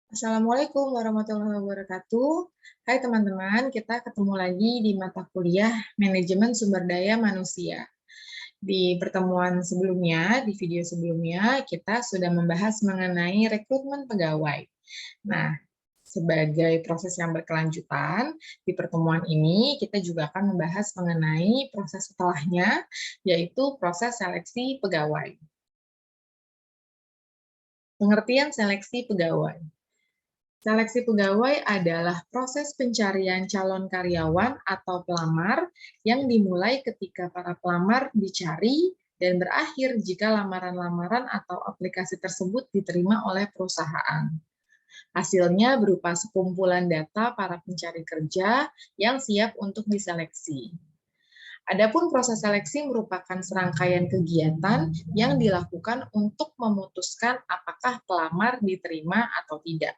Assalamualaikum warahmatullahi wabarakatuh. Hai teman-teman, kita ketemu lagi di mata kuliah Manajemen Sumber Daya Manusia. Di pertemuan sebelumnya, di video sebelumnya, kita sudah membahas mengenai rekrutmen pegawai. Nah, sebagai proses yang berkelanjutan, di pertemuan ini kita juga akan membahas mengenai proses setelahnya, yaitu proses seleksi pegawai. Pengertian seleksi pegawai. Seleksi pegawai adalah proses pencarian calon karyawan atau pelamar yang dimulai ketika para pelamar dicari dan berakhir jika lamaran-lamaran atau aplikasi tersebut diterima oleh perusahaan. Hasilnya berupa sekumpulan data para pencari kerja yang siap untuk diseleksi. Adapun proses seleksi merupakan serangkaian kegiatan yang dilakukan untuk memutuskan apakah pelamar diterima atau tidak.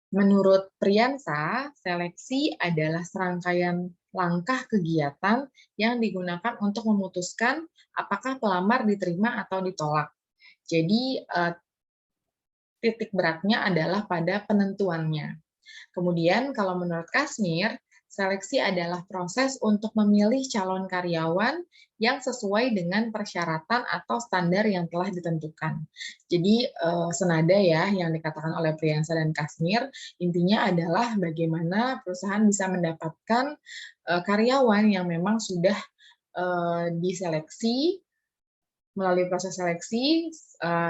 Menurut Priyansa, seleksi adalah serangkaian langkah kegiatan yang digunakan untuk memutuskan apakah pelamar diterima atau ditolak. Jadi, titik beratnya adalah pada penentuannya. Kemudian, kalau menurut Kasmir, seleksi adalah proses untuk memilih calon karyawan yang sesuai dengan persyaratan atau standar yang telah ditentukan. Jadi, senada ya yang dikatakan oleh Priyansa dan Kasmir, intinya adalah bagaimana perusahaan bisa mendapatkan karyawan yang memang sudah diseleksi melalui proses seleksi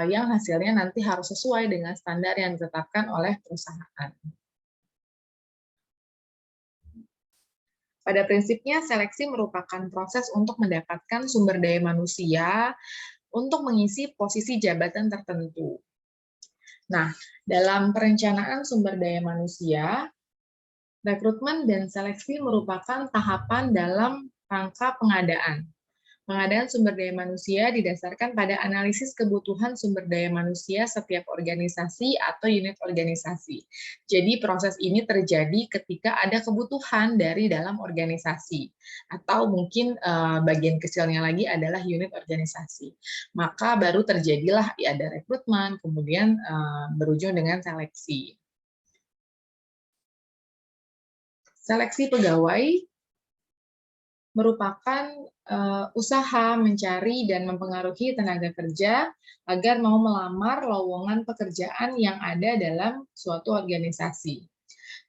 yang hasilnya nanti harus sesuai dengan standar yang ditetapkan oleh perusahaan. Pada prinsipnya, seleksi merupakan proses untuk mendapatkan sumber daya manusia untuk mengisi posisi jabatan tertentu. Nah, dalam perencanaan sumber daya manusia, rekrutmen dan seleksi merupakan tahapan dalam rangka pengadaan. Pengadaan sumber daya manusia didasarkan pada analisis kebutuhan sumber daya manusia setiap organisasi atau unit organisasi. Jadi proses ini terjadi ketika ada kebutuhan dari dalam organisasi, atau mungkin bagian kecilnya lagi adalah unit organisasi. Maka baru terjadilah ada rekrutmen, kemudian berujung dengan seleksi. Seleksi pegawai merupakan usaha mencari dan mempengaruhi tenaga kerja agar mau melamar lowongan pekerjaan yang ada dalam suatu organisasi.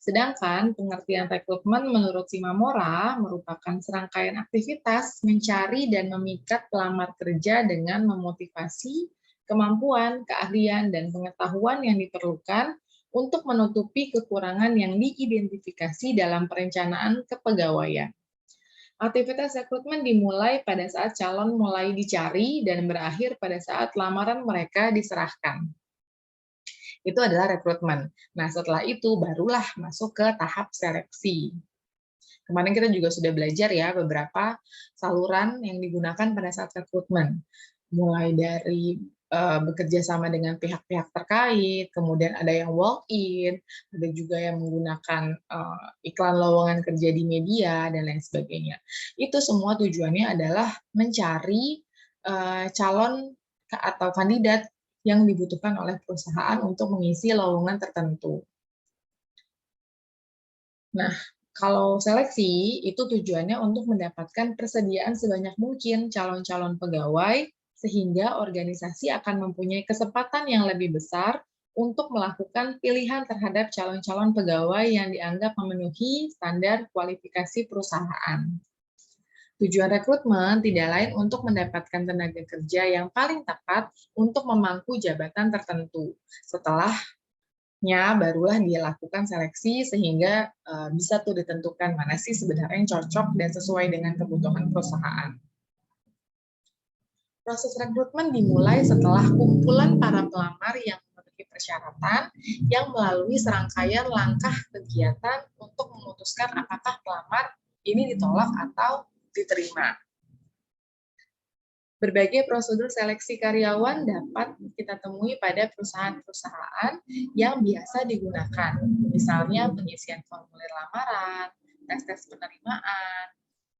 Sedangkan pengertian rekrutmen menurut Simamora merupakan serangkaian aktivitas mencari dan memikat pelamar kerja dengan memotivasi kemampuan, keahlian, dan pengetahuan yang diperlukan untuk menutupi kekurangan yang diidentifikasi dalam perencanaan kepegawaian. Aktivitas rekrutmen dimulai pada saat calon mulai dicari dan berakhir pada saat lamaran mereka diserahkan. Itu adalah rekrutmen. Nah, setelah itu barulah masuk ke tahap seleksi. Kemarin kita juga sudah belajar ya beberapa saluran yang digunakan pada saat rekrutmen. Mulai dari bekerja sama dengan pihak-pihak terkait, kemudian ada yang walk-in, ada juga yang menggunakan iklan lowongan kerja di media, dan lain sebagainya. Itu semua tujuannya adalah mencari calon atau kandidat yang dibutuhkan oleh perusahaan untuk mengisi lowongan tertentu. Nah, kalau seleksi itu tujuannya untuk mendapatkan persediaan sebanyak mungkin calon-calon pegawai sehingga organisasi akan mempunyai kesempatan yang lebih besar untuk melakukan pilihan terhadap calon-calon pegawai yang dianggap memenuhi standar kualifikasi perusahaan. Tujuan rekrutmen tidak lain untuk mendapatkan tenaga kerja yang paling tepat untuk memangku jabatan tertentu. Setelahnya barulah dilakukan seleksi sehingga bisa tuh ditentukan mana sih sebenarnya yang cocok dan sesuai dengan kebutuhan perusahaan. Proses rekrutmen dimulai setelah kumpulan para pelamar yang memenuhi persyaratan yang melalui serangkaian langkah kegiatan untuk memutuskan apakah pelamar ini ditolak atau diterima. Berbagai prosedur seleksi karyawan dapat kita temui pada perusahaan-perusahaan yang biasa digunakan, misalnya pengisian formulir lamaran, tes-tes penerimaan,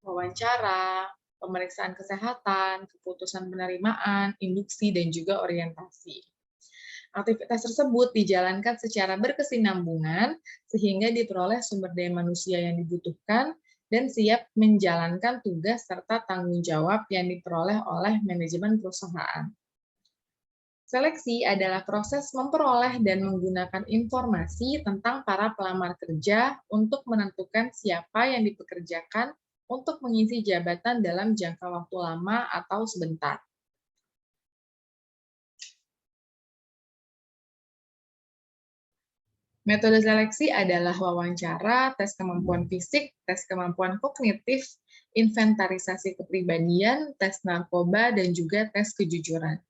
wawancara, pemeriksaan kesehatan, keputusan penerimaan, induksi, dan juga orientasi. Aktivitas tersebut dijalankan secara berkesinambungan sehingga diperoleh sumber daya manusia yang dibutuhkan dan siap menjalankan tugas serta tanggung jawab yang diperoleh oleh manajemen perusahaan. Seleksi adalah proses memperoleh dan menggunakan informasi tentang para pelamar kerja untuk menentukan siapa yang dipekerjakan untuk mengisi jabatan dalam jangka waktu lama atau sebentar. Metode seleksi adalah wawancara, tes kemampuan fisik, tes kemampuan kognitif, inventarisasi kepribadian, tes narkoba, dan juga tes kejujuran.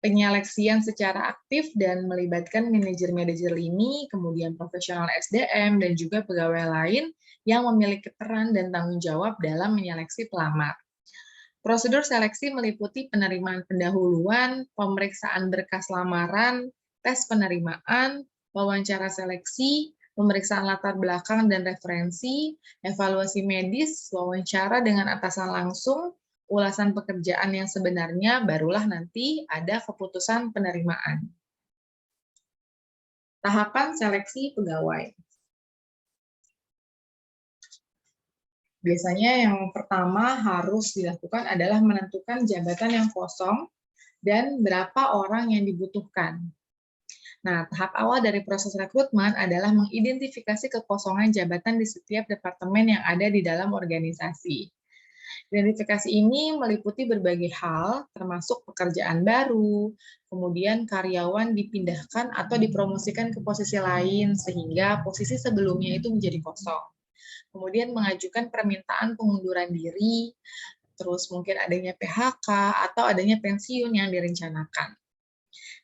Penyeleksian secara aktif dan melibatkan manajer-manajer lini, kemudian profesional SDM, dan juga pegawai lain yang memiliki peran dan tanggung jawab dalam menyeleksi pelamar. Prosedur seleksi meliputi penerimaan pendahuluan, pemeriksaan berkas lamaran, tes penerimaan, wawancara seleksi, pemeriksaan latar belakang dan referensi, evaluasi medis, wawancara dengan atasan langsung, ulasan pekerjaan yang sebenarnya, barulah nanti ada keputusan penerimaan. Tahapan seleksi pegawai. Biasanya yang pertama harus dilakukan adalah menentukan jabatan yang kosong dan berapa orang yang dibutuhkan. Nah, tahap awal dari proses rekrutmen adalah mengidentifikasi kekosongan jabatan di setiap departemen yang ada di dalam organisasi. Identifikasi ini meliputi berbagai hal, termasuk pekerjaan baru, kemudian karyawan dipindahkan atau dipromosikan ke posisi lain, sehingga posisi sebelumnya itu menjadi kosong. Kemudian mengajukan permintaan pengunduran diri, terus mungkin adanya PHK, atau adanya pensiun yang direncanakan.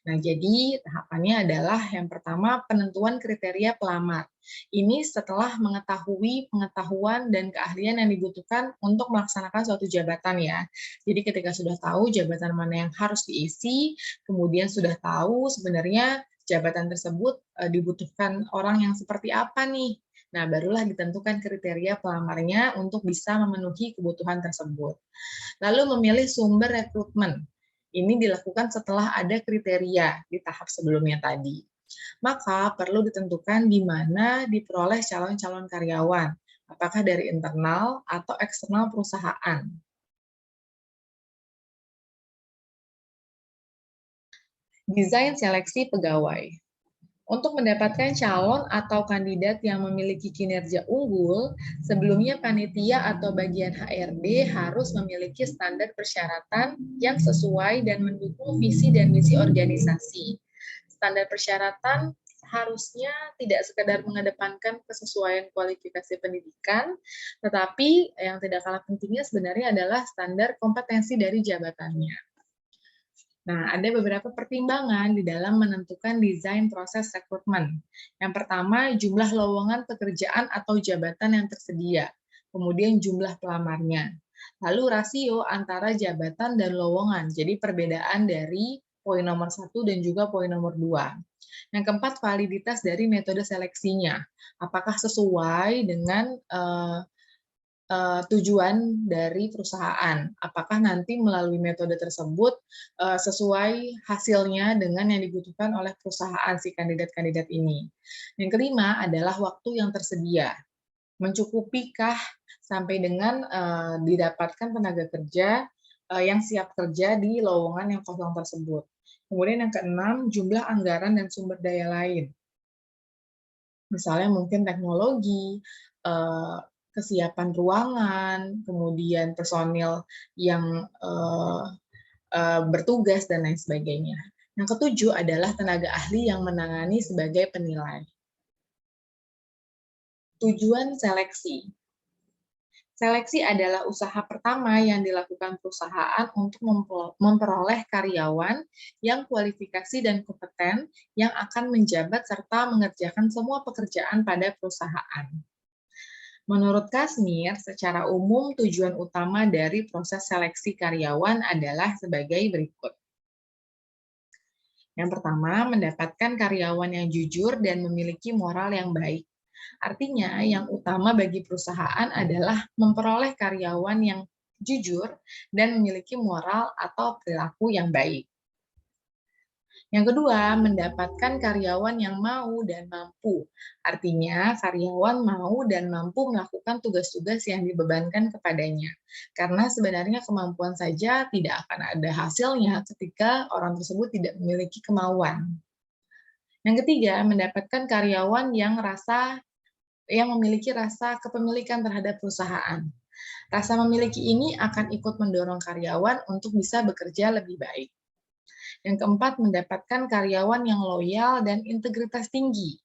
Nah, jadi tahapannya adalah yang pertama penentuan kriteria pelamar. Ini setelah mengetahui pengetahuan dan keahlian yang dibutuhkan untuk melaksanakan suatu jabatan ya. Jadi ketika sudah tahu jabatan mana yang harus diisi, kemudian sudah tahu sebenarnya jabatan tersebut dibutuhkan orang yang seperti apa nih. Nah, barulah ditentukan kriteria pelamarnya untuk bisa memenuhi kebutuhan tersebut. Lalu memilih sumber rekrutmen. Ini dilakukan setelah ada kriteria di tahap sebelumnya tadi. Maka perlu ditentukan di mana diperoleh calon-calon karyawan, apakah dari internal atau eksternal perusahaan. Desain seleksi pegawai. Untuk mendapatkan calon atau kandidat yang memiliki kinerja unggul, sebelumnya panitia atau bagian HRD harus memiliki standar persyaratan yang sesuai dan mendukung visi dan misi organisasi. Standar persyaratan harusnya tidak sekedar mengedepankan kesesuaian kualifikasi pendidikan, tetapi yang tidak kalah pentingnya sebenarnya adalah standar kompetensi dari jabatannya. Nah, ada beberapa pertimbangan di dalam menentukan desain proses rekrutmen. Yang pertama, jumlah lowongan pekerjaan atau jabatan yang tersedia. Kemudian jumlah pelamarnya. Lalu rasio antara jabatan dan lowongan. Jadi perbedaan dari poin nomor 1 dan juga poin nomor 2. Yang keempat, validitas dari metode seleksinya. Apakah sesuai dengan tujuan dari perusahaan. Apakah nanti melalui metode tersebut sesuai hasilnya dengan yang dibutuhkan oleh perusahaan si kandidat-kandidat ini. Yang kelima adalah waktu yang tersedia. Mencukupikah sampai dengan didapatkan tenaga kerja yang siap kerja di lowongan yang kosong tersebut. Kemudian yang keenam, jumlah anggaran dan sumber daya lain. Misalnya mungkin teknologi, kesiapan ruangan, kemudian personil yang bertugas, dan lain sebagainya. Yang ketujuh adalah tenaga ahli yang menangani sebagai penilai. Tujuan seleksi. Seleksi adalah usaha pertama yang dilakukan perusahaan untuk memperoleh karyawan yang kualifikasi dan kompeten yang akan menjabat serta mengerjakan semua pekerjaan pada perusahaan. Menurut Kasmir, secara umum tujuan utama dari proses seleksi karyawan adalah sebagai berikut. Yang pertama, mendapatkan karyawan yang jujur dan memiliki moral yang baik. Artinya, yang utama bagi perusahaan adalah memperoleh karyawan yang jujur, dan memiliki moral atau perilaku yang baik. Yang kedua, mendapatkan karyawan yang mau dan mampu. Artinya, karyawan mau dan mampu melakukan tugas-tugas yang dibebankan kepadanya. Karena sebenarnya kemampuan saja tidak akan ada hasilnya ketika orang tersebut tidak memiliki kemauan. Yang ketiga, mendapatkan karyawan yang memiliki rasa kepemilikan terhadap perusahaan. Rasa memiliki ini akan ikut mendorong karyawan untuk bisa bekerja lebih baik. Yang keempat, mendapatkan karyawan yang loyal dan integritas tinggi.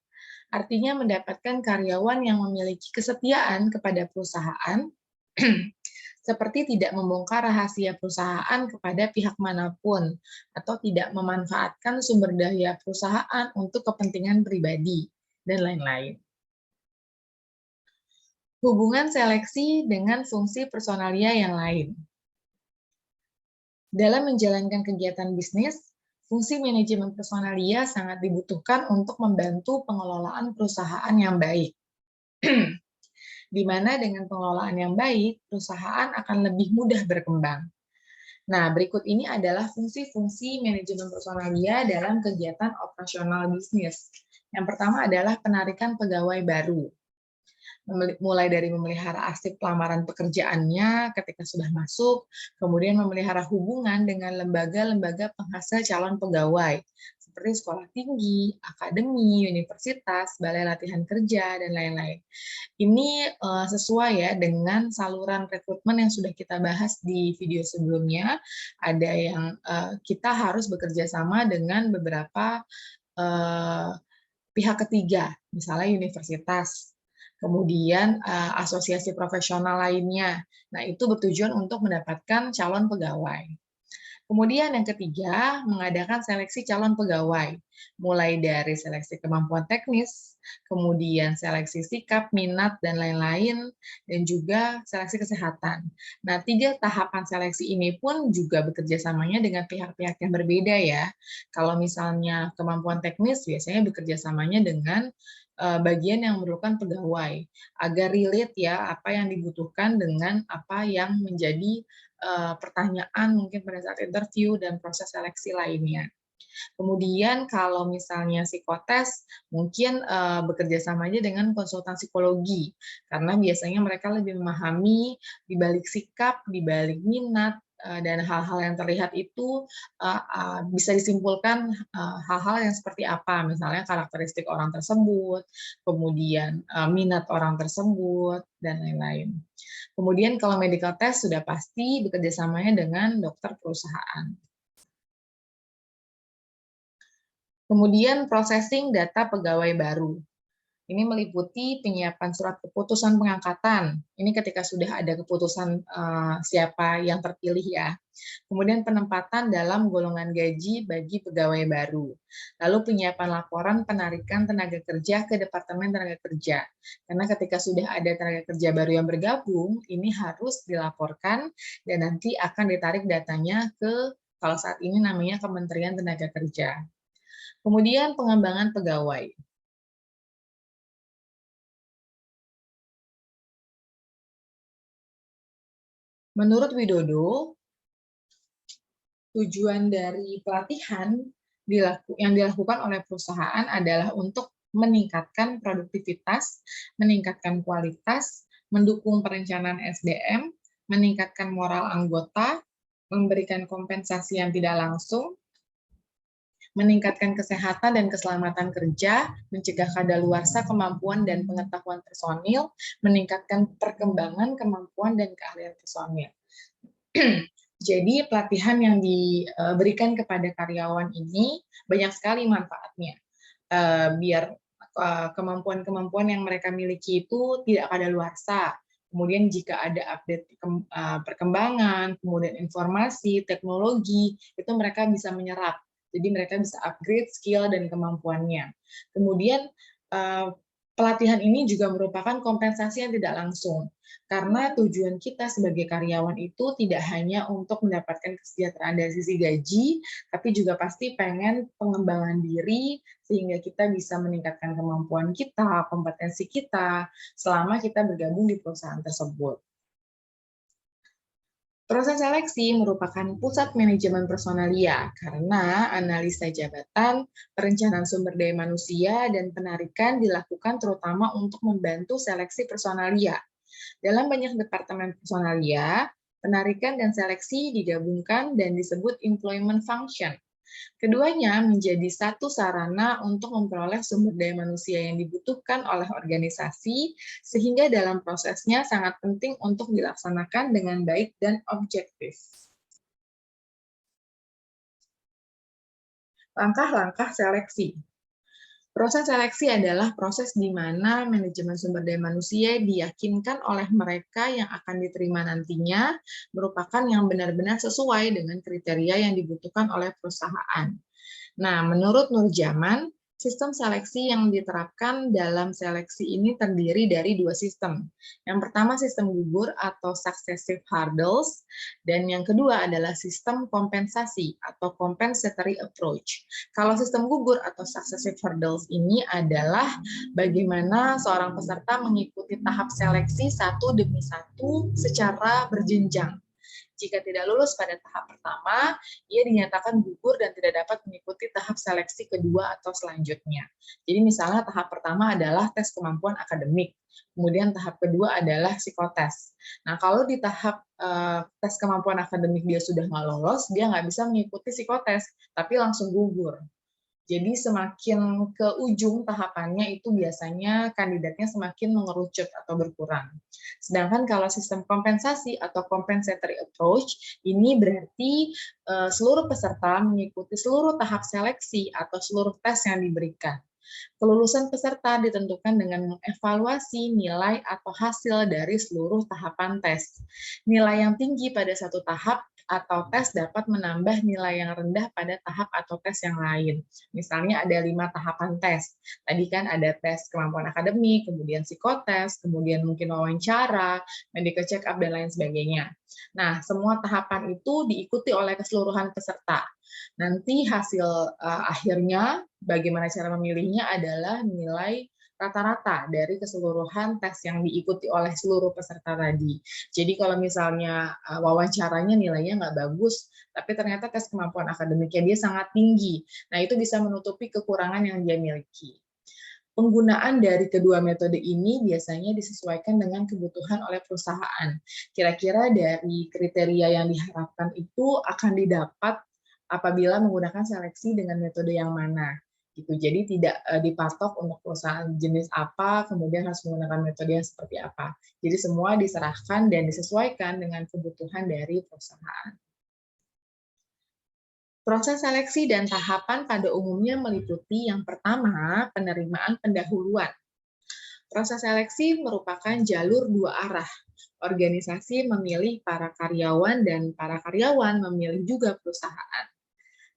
Artinya mendapatkan karyawan yang memiliki kesetiaan kepada perusahaan, seperti tidak membongkar rahasia perusahaan kepada pihak manapun, atau tidak memanfaatkan sumber daya perusahaan untuk kepentingan pribadi, dan lain-lain. Hubungan seleksi dengan fungsi personalia yang lain. Dalam menjalankan kegiatan bisnis, fungsi manajemen personalia sangat dibutuhkan untuk membantu pengelolaan perusahaan yang baik. Di mana dengan pengelolaan yang baik, perusahaan akan lebih mudah berkembang. Nah, berikut ini adalah fungsi-fungsi manajemen personalia dalam kegiatan operasional bisnis. Yang pertama adalah penarikan pegawai baru. Mulai dari memelihara arsip lamaran pekerjaannya ketika sudah masuk, kemudian memelihara hubungan dengan lembaga-lembaga penghasil calon pegawai, seperti sekolah tinggi, akademi, universitas, balai latihan kerja, dan lain-lain. Ini sesuai ya dengan saluran rekrutmen yang sudah kita bahas di video sebelumnya. Ada yang kita harus bekerja sama dengan beberapa pihak ketiga, misalnya universitas, kemudian asosiasi profesional lainnya. Nah, itu bertujuan untuk mendapatkan calon pegawai. Kemudian yang ketiga, mengadakan seleksi calon pegawai, mulai dari seleksi kemampuan teknis, kemudian seleksi sikap, minat, dan lain-lain, dan juga seleksi kesehatan. Nah, 3 tahapan seleksi ini pun juga bekerja samanya dengan pihak-pihak yang berbeda ya. Kalau misalnya kemampuan teknis, biasanya bekerja samanya dengan bagian yang memerlukan pegawai, agar relate ya apa yang dibutuhkan dengan apa yang menjadi pertanyaan mungkin pada saat interview dan proses seleksi lainnya. Kemudian kalau misalnya psikotes, mungkin bekerja sama aja dengan konsultan psikologi, karena biasanya mereka lebih memahami di balik sikap, di balik minat, dan hal-hal yang terlihat itu bisa disimpulkan hal-hal yang seperti apa, misalnya karakteristik orang tersebut, kemudian minat orang tersebut, dan lain-lain. Kemudian kalau medical test sudah pasti bekerjasamanya dengan dokter perusahaan. Kemudian processing data pegawai baru. Ini meliputi penyiapan surat keputusan pengangkatan. Ini ketika sudah ada keputusan siapa yang terpilih ya. Kemudian penempatan dalam golongan gaji bagi pegawai baru. Lalu penyiapan laporan penarikan tenaga kerja ke Departemen Tenaga Kerja. Karena ketika sudah ada tenaga kerja baru yang bergabung, ini harus dilaporkan dan nanti akan ditarik datanya ke, kalau saat ini namanya Kementerian Tenaga Kerja. Kemudian pengembangan pegawai. Menurut Widodo, tujuan dari pelatihan yang dilakukan oleh perusahaan adalah untuk meningkatkan produktivitas, meningkatkan kualitas, mendukung perencanaan SDM, meningkatkan moral anggota, memberikan kompensasi yang tidak langsung, meningkatkan kesehatan dan keselamatan kerja, mencegah kadaluarsa kemampuan dan pengetahuan personil, meningkatkan perkembangan kemampuan dan keahlian personil. Jadi pelatihan yang diberikan kepada karyawan ini banyak sekali manfaatnya. Biar kemampuan-kemampuan yang mereka miliki itu tidak kadaluarsa. Kemudian jika ada update perkembangan, kemudian informasi, teknologi, itu mereka bisa menyerap. Jadi mereka bisa upgrade skill dan kemampuannya. Kemudian pelatihan ini juga merupakan kompensasi yang tidak langsung. Karena tujuan kita sebagai karyawan itu tidak hanya untuk mendapatkan kesejahteraan dari sisi gaji, tapi juga pasti pengen pengembangan diri sehingga kita bisa meningkatkan kemampuan kita, kompetensi kita selama kita bergabung di perusahaan tersebut. Proses seleksi merupakan pusat manajemen personalia karena analisa jabatan, perencanaan sumber daya manusia, dan penarikan dilakukan terutama untuk membantu seleksi personalia. Dalam banyak departemen personalia, penarikan dan seleksi digabungkan dan disebut employment function. Keduanya menjadi satu sarana untuk memperoleh sumber daya manusia yang dibutuhkan oleh organisasi, sehingga dalam prosesnya sangat penting untuk dilaksanakan dengan baik dan objektif. Langkah-langkah seleksi. Proses seleksi adalah proses di mana manajemen sumber daya manusia diyakinkan oleh mereka yang akan diterima nantinya merupakan yang benar-benar sesuai dengan kriteria yang dibutuhkan oleh perusahaan. Nah, menurut Nurjaman, sistem seleksi yang diterapkan dalam seleksi ini terdiri dari dua sistem. Yang pertama sistem gugur atau successive hurdles, dan yang kedua adalah sistem kompensasi atau compensatory approach. Kalau sistem gugur atau successive hurdles ini adalah bagaimana seorang peserta mengikuti tahap seleksi satu demi satu secara berjenjang. Jika tidak lulus pada tahap pertama, ia dinyatakan gugur dan tidak dapat mengikuti tahap seleksi kedua atau selanjutnya. Jadi misalnya tahap pertama adalah tes kemampuan akademik, kemudian tahap kedua adalah psikotes. Nah, kalau di tahap tes kemampuan akademik dia sudah nggak lolos, dia nggak bisa mengikuti psikotes, tapi langsung gugur. Jadi semakin ke ujung tahapannya itu biasanya kandidatnya semakin mengerucut atau berkurang. Sedangkan kalau sistem kompensasi atau compensatory approach, ini berarti seluruh peserta mengikuti seluruh tahap seleksi atau seluruh tes yang diberikan. Kelulusan peserta ditentukan dengan mengevaluasi nilai atau hasil dari seluruh tahapan tes. Nilai yang tinggi pada satu tahap atau tes dapat menambah nilai yang rendah pada tahap atau tes yang lain. Misalnya ada 5 tahapan tes. Tadi kan ada tes kemampuan akademik, kemudian psikotes, kemudian mungkin wawancara, medical check up, dan lain sebagainya. Nah, semua tahapan itu diikuti oleh keseluruhan peserta. Nanti hasil akhirnya, bagaimana cara memilihnya adalah nilai rata-rata dari keseluruhan tes yang diikuti oleh seluruh peserta tadi. Jadi kalau misalnya wawancaranya nilainya nggak bagus, tapi ternyata tes kemampuan akademiknya dia sangat tinggi, nah itu bisa menutupi kekurangan yang dia miliki. Penggunaan dari kedua metode ini biasanya disesuaikan dengan kebutuhan oleh perusahaan. Kira-kira dari kriteria yang diharapkan itu akan didapat apabila menggunakan seleksi dengan metode yang mana. Gitu. Jadi tidak dipatok untuk perusahaan jenis apa, kemudian harus menggunakan metode yang seperti apa. Jadi semua diserahkan dan disesuaikan dengan kebutuhan dari perusahaan. Proses seleksi dan tahapan pada umumnya meliputi yang pertama, penerimaan pendahuluan. Proses seleksi merupakan jalur dua arah. Organisasi memilih para karyawan dan para karyawan memilih juga perusahaan.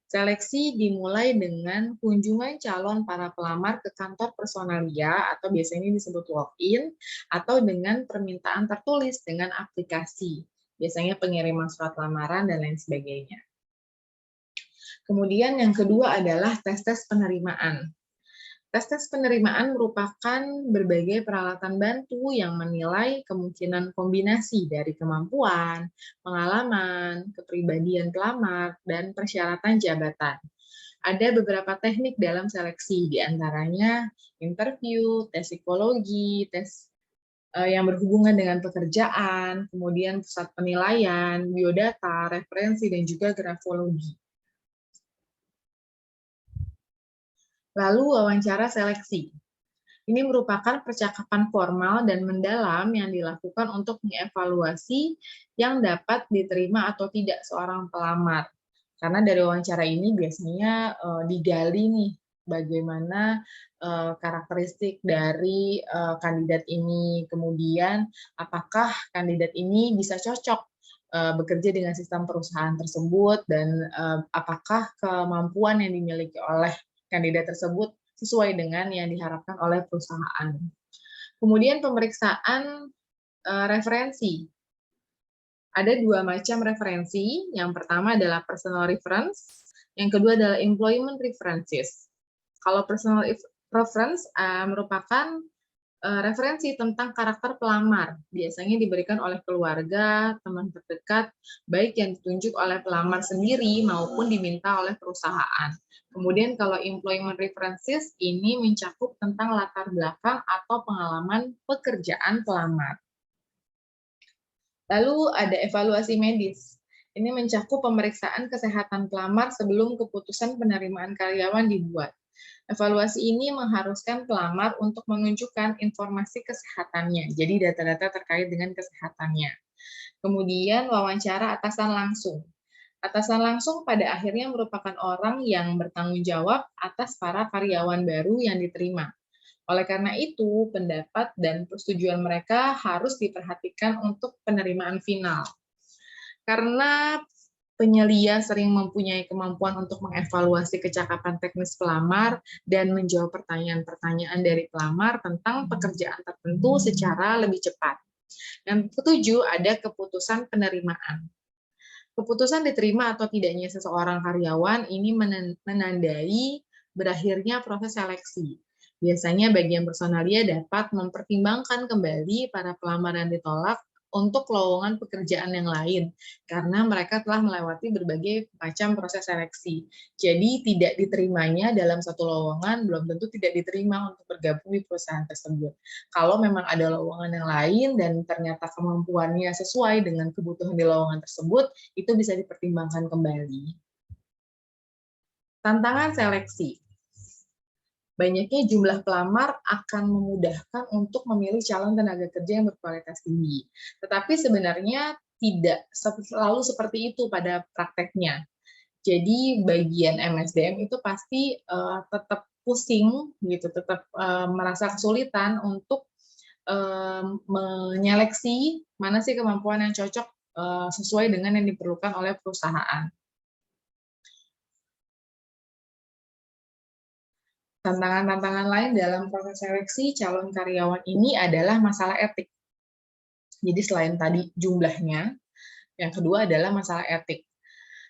Seleksi dimulai dengan kunjungan calon para pelamar ke kantor personalia atau biasanya disebut walk-in atau dengan permintaan tertulis dengan aplikasi. Biasanya pengiriman surat lamaran dan lain sebagainya. Kemudian yang kedua adalah tes-tes penerimaan. Tes-tes penerimaan merupakan berbagai peralatan bantu yang menilai kemungkinan kombinasi dari kemampuan, pengalaman, kepribadian pelamar, dan persyaratan jabatan. Ada beberapa teknik dalam seleksi, diantaranya interview, tes psikologi, tes yang berhubungan dengan pekerjaan, kemudian pusat penilaian, biodata, referensi, dan juga grafologi. Lalu wawancara seleksi. Ini merupakan percakapan formal dan mendalam yang dilakukan untuk mengevaluasi yang dapat diterima atau tidak seorang pelamar. Karena dari wawancara ini biasanya digali nih bagaimana karakteristik dari kandidat ini, kemudian apakah kandidat ini bisa cocok bekerja dengan sistem perusahaan tersebut, dan apakah kemampuan yang dimiliki oleh kandidat tersebut sesuai dengan yang diharapkan oleh perusahaan. Kemudian pemeriksaan referensi. Ada dua macam referensi. Yang pertama adalah personal reference, yang kedua adalah employment references. Kalau personal reference merupakan Referensi tentang karakter pelamar biasanya diberikan oleh keluarga, teman terdekat, baik yang ditunjuk oleh pelamar sendiri maupun diminta oleh perusahaan. Kemudian kalau employment references ini mencakup tentang latar belakang atau pengalaman pekerjaan pelamar. Lalu ada evaluasi medis. Ini mencakup pemeriksaan kesehatan pelamar sebelum keputusan penerimaan karyawan dibuat. Evaluasi ini mengharuskan pelamar untuk menunjukkan informasi kesehatannya, jadi data-data terkait dengan kesehatannya. Kemudian wawancara atasan langsung. Atasan langsung pada akhirnya merupakan orang yang bertanggung jawab atas para karyawan baru yang diterima. Oleh karena itu, pendapat dan persetujuan mereka harus diperhatikan untuk penerimaan final. Karena penyelia sering mempunyai kemampuan untuk mengevaluasi kecakapan teknis pelamar dan menjawab pertanyaan-pertanyaan dari pelamar tentang pekerjaan tertentu secara lebih cepat. Yang ketujuh, ada keputusan penerimaan. Keputusan diterima atau tidaknya seseorang karyawan ini menandai berakhirnya proses seleksi. Biasanya bagian personalia dapat mempertimbangkan kembali para pelamar yang ditolak untuk lowongan pekerjaan yang lain, karena mereka telah melewati berbagai macam proses seleksi. Jadi tidak diterimanya dalam satu lowongan belum tentu tidak diterima untuk bergabung di perusahaan tersebut. Kalau memang ada lowongan yang lain dan ternyata kemampuannya sesuai dengan kebutuhan di lowongan tersebut, itu bisa dipertimbangkan kembali. Tantangan seleksi. Banyaknya jumlah pelamar akan memudahkan untuk memilih calon tenaga kerja yang berkualitas tinggi. Tetapi sebenarnya tidak selalu seperti itu pada prakteknya. Jadi bagian MSDM itu pasti tetap pusing gitu, tetap merasa kesulitan untuk menyeleksi mana sih kemampuan yang cocok sesuai dengan yang diperlukan oleh perusahaan. Tantangan-tantangan lain dalam proses seleksi calon karyawan ini adalah masalah etik. Jadi selain tadi jumlahnya, yang kedua adalah masalah etik.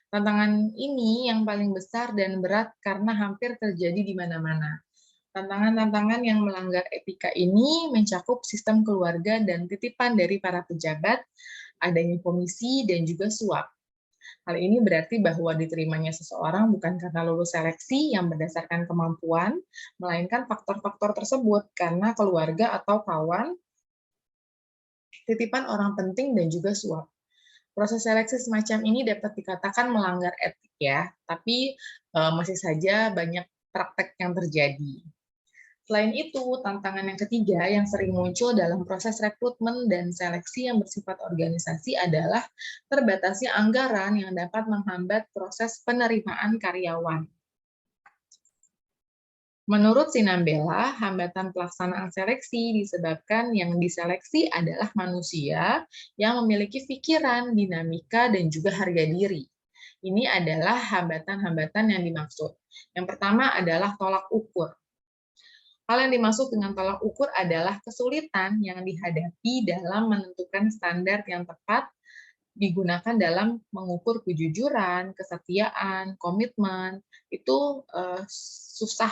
Tantangan ini yang paling besar dan berat karena hampir terjadi di mana-mana. Tantangan-tantangan yang melanggar etika ini mencakup sistem keluarga dan titipan dari para pejabat, adanya komisi, dan juga suap. Hal ini berarti bahwa diterimanya seseorang bukan karena lulus seleksi yang berdasarkan kemampuan, melainkan faktor-faktor tersebut karena keluarga atau kawan, titipan orang penting, dan juga suap. Proses seleksi semacam ini dapat dikatakan melanggar etik ya, tapi masih saja banyak praktek yang terjadi. Selain itu, tantangan yang ketiga yang sering muncul dalam proses rekrutmen dan seleksi yang bersifat organisasi adalah terbatasnya anggaran yang dapat menghambat proses penerimaan karyawan. Menurut Sinambela, hambatan pelaksanaan seleksi disebabkan yang diseleksi adalah manusia yang memiliki pikiran, dinamika, dan juga harga diri. Ini adalah hambatan-hambatan yang dimaksud. Yang pertama adalah tolak ukur. Hal yang dimaksud dengan tolak ukur adalah kesulitan yang dihadapi dalam menentukan standar yang tepat digunakan dalam mengukur kejujuran, kesetiaan, komitmen. Itu susah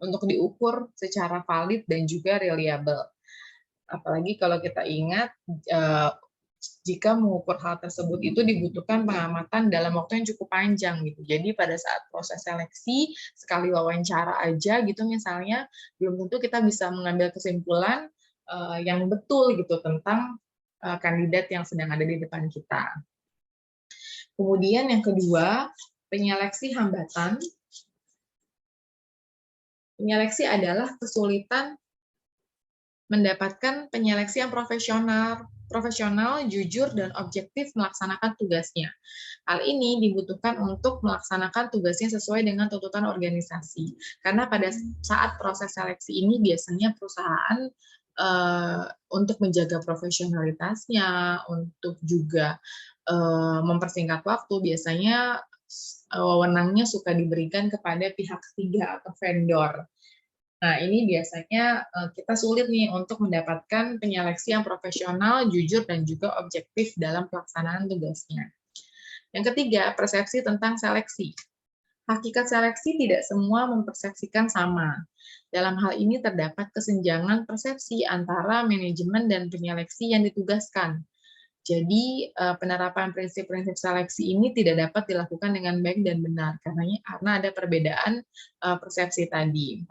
untuk diukur secara valid dan juga reliable. Apalagi kalau kita ingat jika mengukur hal tersebut itu dibutuhkan pengamatan dalam waktu yang cukup panjang gitu. Jadi pada saat proses seleksi sekali wawancara aja gitu misalnya belum tentu kita bisa mengambil kesimpulan yang betul gitu tentang kandidat yang sedang ada di depan kita. Kemudian yang kedua, penyeleksi hambatan. Penyeleksi adalah kesulitan mendapatkan penyeleksi yang profesional, jujur, dan objektif melaksanakan tugasnya. Hal ini dibutuhkan untuk melaksanakan tugasnya sesuai dengan tuntutan organisasi. Karena pada saat proses seleksi ini biasanya perusahaan untuk menjaga profesionalitasnya, untuk juga mempersingkat waktu, biasanya wewenangnya suka diberikan kepada pihak ketiga atau vendor. Nah, ini biasanya kita sulit nih untuk mendapatkan penyeleksi yang profesional, jujur, dan juga objektif dalam pelaksanaan tugasnya. Yang ketiga, persepsi tentang seleksi. Hakikat seleksi tidak semua mempersepsikan sama. Dalam hal ini terdapat kesenjangan persepsi antara manajemen dan penyeleksi yang ditugaskan. Jadi, penerapan prinsip-prinsip seleksi ini tidak dapat dilakukan dengan baik dan benar, karena ada perbedaan persepsi tadi.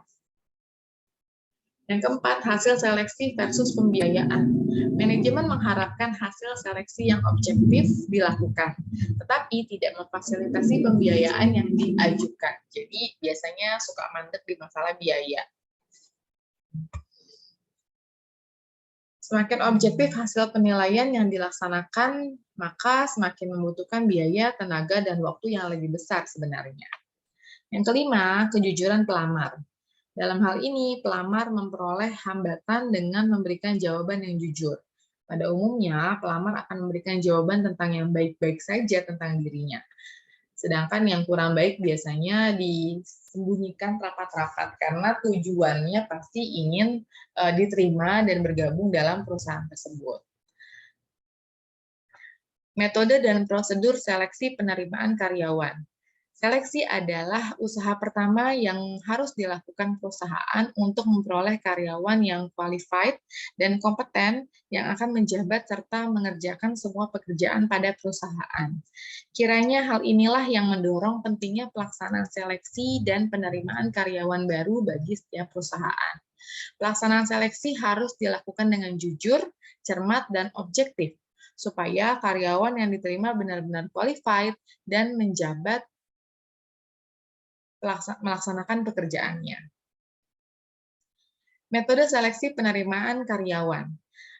Yang keempat, hasil seleksi versus pembiayaan. Manajemen mengharapkan hasil seleksi yang objektif dilakukan, tetapi tidak memfasilitasi pembiayaan yang diajukan. Jadi, biasanya suka mandek di masalah biaya. Semakin objektif hasil penilaian yang dilaksanakan, maka semakin membutuhkan biaya, tenaga, dan waktu yang lebih besar sebenarnya. Yang kelima, kejujuran pelamar. Dalam hal ini, pelamar memperoleh hambatan dengan memberikan jawaban yang jujur. Pada umumnya, pelamar akan memberikan jawaban tentang yang baik-baik saja tentang dirinya. Sedangkan yang kurang baik biasanya disembunyikan rapat-rapat karena tujuannya pasti ingin diterima dan bergabung dalam perusahaan tersebut. Metode dan prosedur seleksi penerimaan karyawan. Seleksi adalah usaha pertama yang harus dilakukan perusahaan untuk memperoleh karyawan yang qualified dan kompeten yang akan menjabat serta mengerjakan semua pekerjaan pada perusahaan. Kiranya hal inilah yang mendorong pentingnya pelaksanaan seleksi dan penerimaan karyawan baru bagi setiap perusahaan. Pelaksanaan seleksi harus dilakukan dengan jujur, cermat, dan objektif, supaya karyawan yang diterima benar-benar qualified dan menjabat melaksanakan pekerjaannya. Metode seleksi penerimaan karyawan.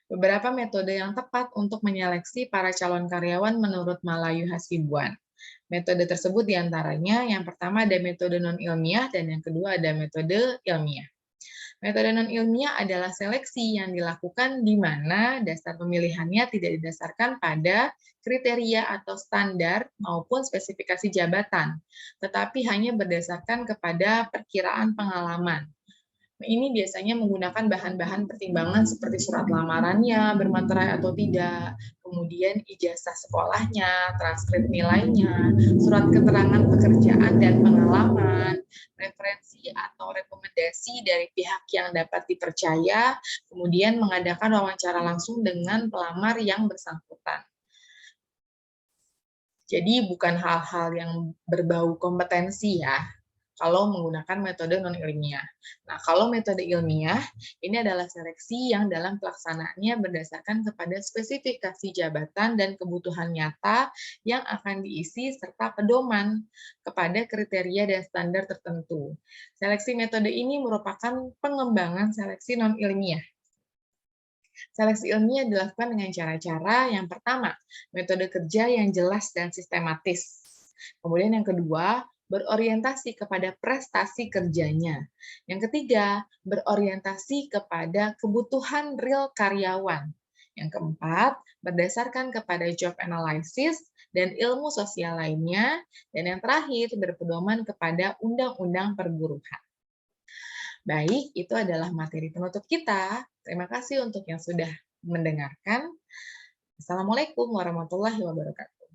Beberapa metode yang tepat untuk menyeleksi para calon karyawan menurut Malayu Hasibuan. Metode tersebut diantaranya, yang pertama ada metode non-ilmiah, dan yang kedua ada metode ilmiah. Metode non-ilmiah adalah seleksi yang dilakukan di mana dasar pemilihannya tidak didasarkan pada kriteria atau standar maupun spesifikasi jabatan, tetapi hanya berdasarkan kepada perkiraan pengalaman. Ini biasanya menggunakan bahan-bahan pertimbangan seperti surat lamarannya, bermaterai atau tidak, kemudian ijazah sekolahnya, transkrip nilainya, surat keterangan pekerjaan dan pengalaman, referensi atau rekomendasi dari pihak yang dapat dipercaya, kemudian mengadakan wawancara langsung dengan pelamar yang bersangkutan. Jadi bukan hal-hal yang berbau kompetensi ya, kalau menggunakan metode non-ilmiah. Nah, kalau metode ilmiah, ini adalah seleksi yang dalam pelaksanaannya berdasarkan kepada spesifikasi jabatan dan kebutuhan nyata yang akan diisi serta pedoman kepada kriteria dan standar tertentu. Seleksi metode ini merupakan pengembangan seleksi non-ilmiah. Seleksi ilmiah dilakukan dengan cara-cara yang pertama, metode kerja yang jelas dan sistematis. Kemudian yang kedua, berorientasi kepada prestasi kerjanya. Yang ketiga, berorientasi kepada kebutuhan real karyawan. Yang keempat, berdasarkan kepada job analysis dan ilmu sosial lainnya. Dan yang terakhir, berpedoman kepada undang-undang perburuhan. Baik, itu adalah materi penutup kita. Terima kasih untuk yang sudah mendengarkan. Assalamualaikum warahmatullahi wabarakatuh.